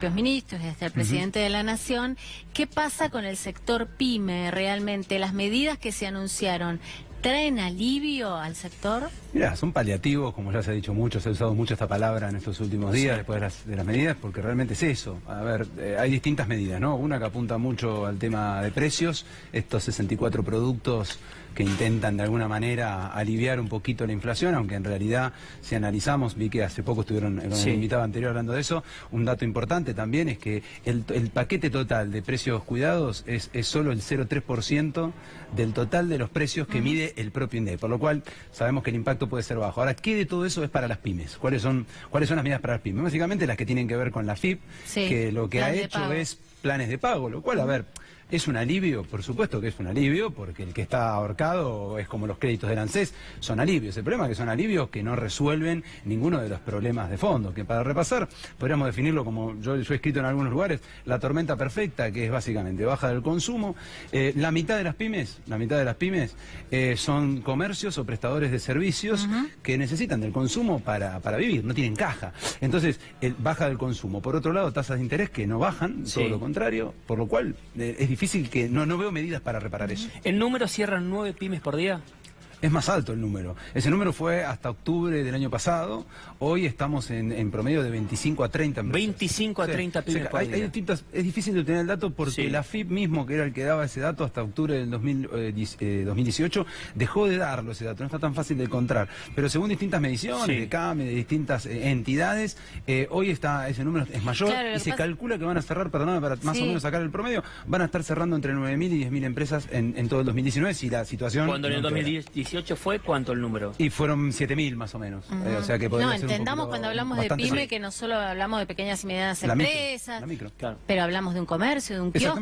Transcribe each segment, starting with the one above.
Los ministros y hasta el presidente de la Nación. ¿Qué pasa con el sector PYME realmente? ¿Las medidas que se anunciaron traen alivio al sector? Mirá, son paliativos, como ya se ha dicho mucho, se ha usado mucho esta palabra en estos últimos días, después de las medidas, porque realmente es eso. A ver, hay distintas medidas, ¿no? Una que apunta mucho al tema de precios, estos 64 productos que intentan de alguna manera aliviar un poquito la inflación, aunque en realidad, si analizamos, vi que hace poco estuvieron con el invitado anterior hablando de eso, un dato importante también es que el paquete total de precios cuidados es solo el 0,3% del total de los precios que mide el propio INDEC, por lo cual sabemos que el impacto puede ser bajo. Ahora, ¿qué de todo eso es para las pymes? ¿Cuáles son las medidas para las pymes? Básicamente las que tienen que ver con la FIP, que lo que ha hecho es planes de pago, lo cual, a ver, ¿es un alivio? Por supuesto que es un alivio, porque el que está ahorcado es como los créditos del ANSES, son alivios. El problema es que son alivios que no resuelven ninguno de los problemas de fondo, que para repasar, podríamos definirlo como yo he escrito en algunos lugares, la tormenta perfecta, que es básicamente baja del consumo. La mitad de las pymes son comercios o prestadores de servicios que necesitan del consumo para vivir, no tienen caja. Entonces, baja del consumo. Por otro lado, tasas de interés que no bajan, todo lo contrario, por lo cual es difícil que no veo medidas para reparar eso. ¿En número cierran 9 pymes por día? Es más alto el número. Ese número fue hasta octubre del año pasado. Hoy estamos en promedio de 25 a 30 empresas. 25 a 30 pymes por día. Es difícil de obtener el dato porque la FIP mismo, que era el que daba ese dato hasta octubre del 2018, dejó de darlo ese dato. No está tan fácil de encontrar. Pero según distintas mediciones de CAME, de distintas entidades, hoy ese número es mayor, claro, y se calcula que van a cerrar, perdóname, para más o menos sacar el promedio, van a estar cerrando entre 9.000 y 10.000 empresas en todo el 2019 si la situación... Cuando en el 2018 fue, ¿cuánto el número? Y fueron 7.000 más o menos. O sea que podría ser entendamos cuando hablamos de PYME que no solo hablamos de pequeñas y medianas empresas, la micro, claro. Pero hablamos de un comercio, de un kiosco.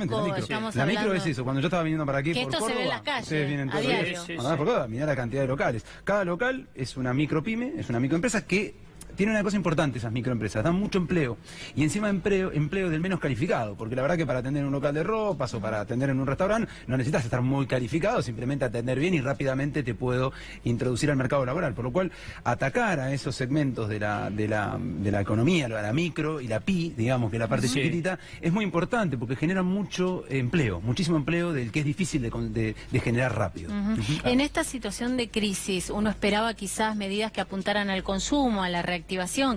La micro es eso. Cuando yo estaba viniendo para aquí que por esto Córdoba, se ve en las calles, ustedes vienen todos a diario. Por Córdoba, mirá la cantidad de locales. Cada local es una micro pyme, es una microempresa que tiene una cosa importante esas microempresas, dan mucho empleo, y encima empleo del menos calificado, porque la verdad que para atender en un local de ropas o para atender en un restaurante no necesitas estar muy calificado, simplemente atender bien y rápidamente te puedo introducir al mercado laboral, por lo cual atacar a esos segmentos de la economía, la micro y la PY, digamos que la parte chiquitita, es muy importante porque genera mucho empleo, muchísimo empleo del que es difícil de generar rápido. En esta situación de crisis uno esperaba quizás medidas que apuntaran al consumo, a la reactivación,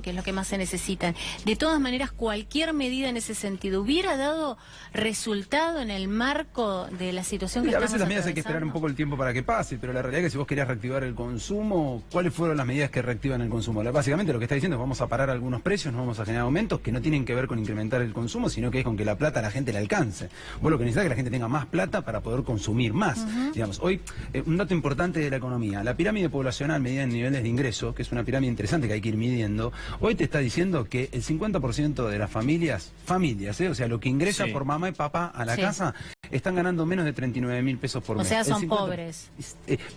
que es lo que más se necesitan. De todas maneras, cualquier medida en ese sentido hubiera dado resultado en el marco de la situación que estamos atravesando. A veces las medidas hay que esperar un poco el tiempo para que pase, pero la realidad es que si vos querías reactivar el consumo, ¿cuáles fueron las medidas que reactivan el consumo? Básicamente lo que está diciendo es vamos a parar algunos precios, no vamos a generar aumentos que no tienen que ver con incrementar el consumo, sino que es con que la plata a la gente le alcance. Vos lo que necesitas es que la gente tenga más plata para poder consumir más. Digamos, hoy, un dato importante de la economía, la pirámide poblacional medida en niveles de ingreso, que es una pirámide interesante que hay que ir midiendo, hoy te está diciendo que el 50% de las familias, o sea, lo que ingresa por mamá y papá a la casa, están ganando menos de 39.000 pesos por mes. O sea, son pobres.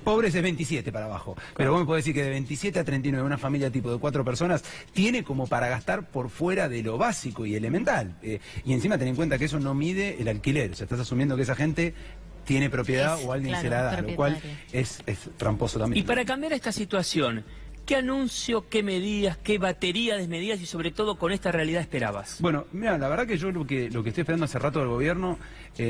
Pobres es 27 para abajo. Claro. Pero vos me podés decir que de 27 a 39, una familia tipo de 4 personas, tiene como para gastar por fuera de lo básico y elemental. Y encima ten en cuenta que eso no mide el alquiler. O sea, estás asumiendo que esa gente tiene propiedad o alguien se la da, lo cual es tramposo también. Y para cambiar esta situación, ¿qué anuncio, qué medidas, qué batería de medidas y sobre todo con esta realidad esperabas? Bueno, mira, la verdad que yo lo que estoy esperando hace rato del gobierno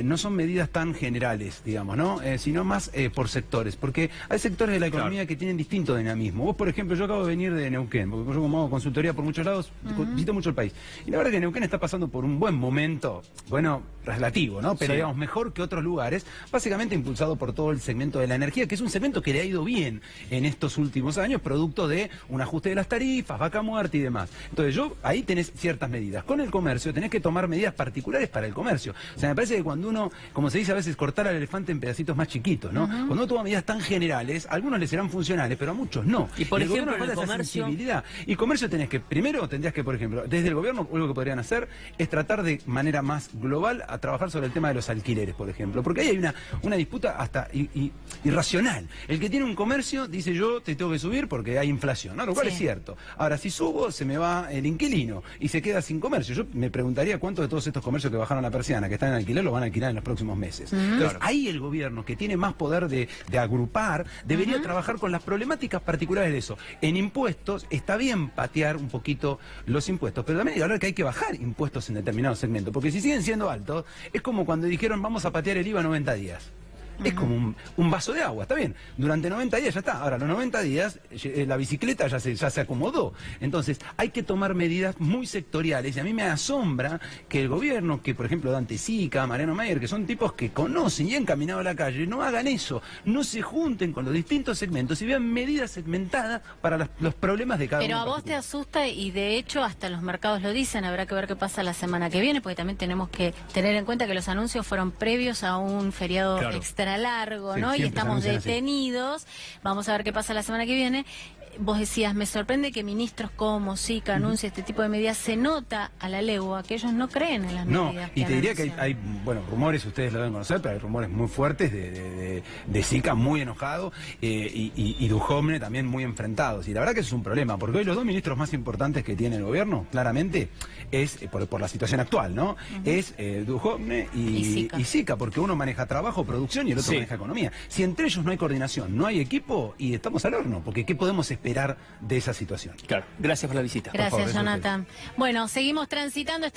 no son medidas tan generales, digamos, ¿no? Sino más por sectores, porque hay sectores de la economía que tienen distinto dinamismo. Vos, por ejemplo, yo acabo de venir de Neuquén, porque yo como hago consultoría por muchos lados, visito mucho el país. Y la verdad que Neuquén está pasando por un buen momento, bueno, relativo, ¿no? Pero digamos, mejor que otros lugares, básicamente impulsado por todo el segmento de la energía, que es un segmento que le ha ido bien en estos últimos años, producto de un ajuste de las tarifas, vaca muerta y demás. Entonces ahí tenés ciertas medidas. Con el comercio tenés que tomar medidas particulares para el comercio. O sea, me parece que cuando uno, como se dice a veces, cortar al elefante en pedacitos más chiquitos, ¿no? Cuando uno toma medidas tan generales, a algunos les serán funcionales, pero a muchos no. Y por ejemplo, falta esa sensibilidad. Y comercio tendrías que, por ejemplo, desde el gobierno, algo que podrían hacer es tratar de manera más global a trabajar sobre el tema de los alquileres, por ejemplo, porque ahí hay una disputa hasta irracional. El que tiene un comercio dice yo te tengo que subir porque hay inflación, ¿no? Lo cual es cierto. Ahora, si subo, se me va el inquilino y se queda sin comercio. Yo me preguntaría cuántos de todos estos comercios que bajaron la persiana, que están en alquiler, lo van a alquilar en los próximos meses. Entonces, ahí el gobierno, que tiene más poder de agrupar, debería trabajar con las problemáticas particulares de eso. En impuestos, está bien patear un poquito los impuestos, pero también hay que hablar que hay que bajar impuestos en determinados segmentos, porque si siguen siendo altos, es como cuando dijeron vamos a patear el IVA 90 días. Es como un vaso de agua, está bien. Durante 90 días ya está. Ahora, los 90 días la bicicleta ya se acomodó. Entonces, hay que tomar medidas muy sectoriales. Y a mí me asombra que el gobierno, que por ejemplo Dante Sica, Mariano Mayer, que son tipos que conocen y han caminado a la calle, no hagan eso. No se junten con los distintos segmentos y vean medidas segmentadas para los problemas de cada uno. Pero a vos te asusta y de hecho hasta los mercados lo dicen. Habrá que ver qué pasa la semana que viene, porque también tenemos que tener en cuenta que los anuncios fueron previos a un feriado extra largo, ¿no? Y estamos detenidos. Vamos a ver qué pasa la semana que viene. Vos decías, me sorprende que ministros como Sica anuncien este tipo de medidas. Se nota a la legua que ellos no creen en las medidas. Y te diría que hay rumores, ustedes lo deben conocer, pero hay rumores muy fuertes de Sica muy enojado y Duhovne también muy enfrentados. Y la verdad que eso es un problema, porque hoy los dos ministros más importantes que tiene el gobierno, claramente, es por la situación actual, ¿no? Es Duhovne y Sica, porque uno maneja trabajo, producción y el otro maneja economía. Si entre ellos no hay coordinación, no hay equipo, y estamos al horno, porque ¿qué podemos esperar de esa situación? Claro. Gracias por la visita. Gracias, Jonathan. Bueno, seguimos transitando este